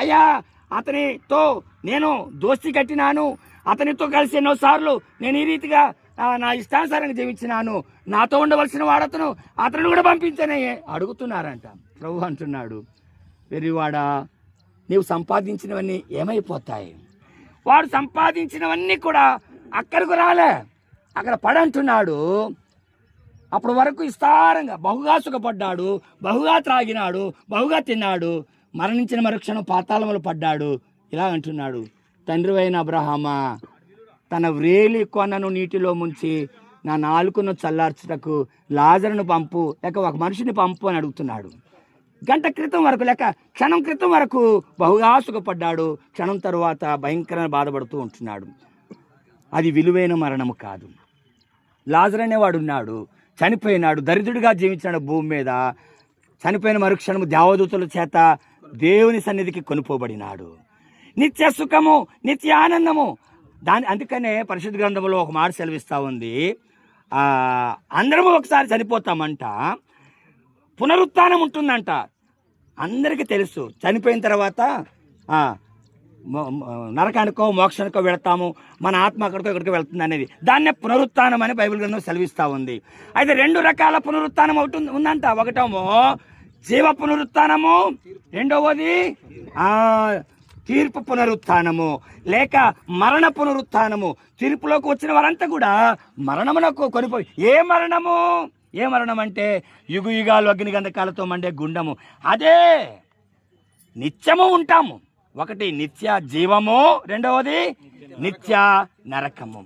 అయ్యా అతనితో నేను దోస్తి కట్టినాను, అతనితో కలిసి ఎన్నోసార్లు నేను ఈ రీతిగా నా ఇష్టానుసారంగా జీవించినాను, నాతో ఉండవలసిన వాడతను, అతను కూడా పంపించనే అడుగుతున్నారంట. ప్రభు అంటున్నాడు, వెర్రివాడా, నీవు సంపాదించినవన్నీ ఏమైపోతాయి? వాడు సంపాదించినవన్నీ కూడా అక్కడికి రాలే, అక్కడ పడంటున్నాడు. అప్పటి వరకు విస్తారంగా బహుగా సుఖపడ్డాడు, బహుగా త్రాగినాడు, బహుగా తిన్నాడు. మరణించిన మరుక్షణం పాతాళములో పడ్డాడు. ఇలా అంటున్నాడు, తండ్రి అయిన అబ్రహామా, తన వ్రేలి కొనను నీటిలో ముంచి నా నాలుకను చల్లార్చుటకు లాజరును పంపు, లేక ఒక మనిషిని పంపు అని అడుగుతున్నాడు. గంట క్రితం వరకు లేక క్షణం క్రితం వరకు బహుగా సుఖపడ్డాడు, క్షణం తరువాత భయంకరంగా బాధపడుతూ ఉంటున్నాడు. అది విలువైన మరణము కాదు. లాజరు అనేవాడు ఉన్నాడు, చనిపోయినాడు, దరిద్రుడిగా జీవించాడు భూమి మీద. చనిపోయిన మరుక్షణము దేవదూతల చేత దేవుని సన్నిధికి కొనుపోబడినాడు. నిత్య సుఖము, నిత్య ఆనందము. అందుకనే పరిశుద్ధ గ్రంథంలో ఒక మాట సెలవిస్తూ ఉంది, అందరము ఒకసారి చనిపోతామంట, పునరుత్థానం ఉంటుందంట. అందరికీ తెలుసు చనిపోయిన తర్వాత నరకానికో మోక్షానికో వెళతాము, మన ఆత్మ అక్కడికో ఇక్కడికో వెళ్తుంది అనేది. దాన్నే పునరుత్థానం అని బైబిల్ గ్రంథం సెలవిస్తూ ఉంది. అయితే 2 రకాల పునరుత్థానం ఒకటి ఉందంట. ఒకటేమో జీవ పునరుత్థానము, రెండవది తీర్పు పునరుత్థానము లేక మరణ పునరుత్థానము. తీర్పులోకి వచ్చిన వారంతా కూడా మరణమునకు కొనిపోయి, ఏ మరణం అంటే యుగ యుగాలు అగ్ని గంధకాలతో మండే గుండము. అదే నిత్యము ఉంటాము. ఒకటి నిత్య జీవము, రెండవది నిత్య నరకము.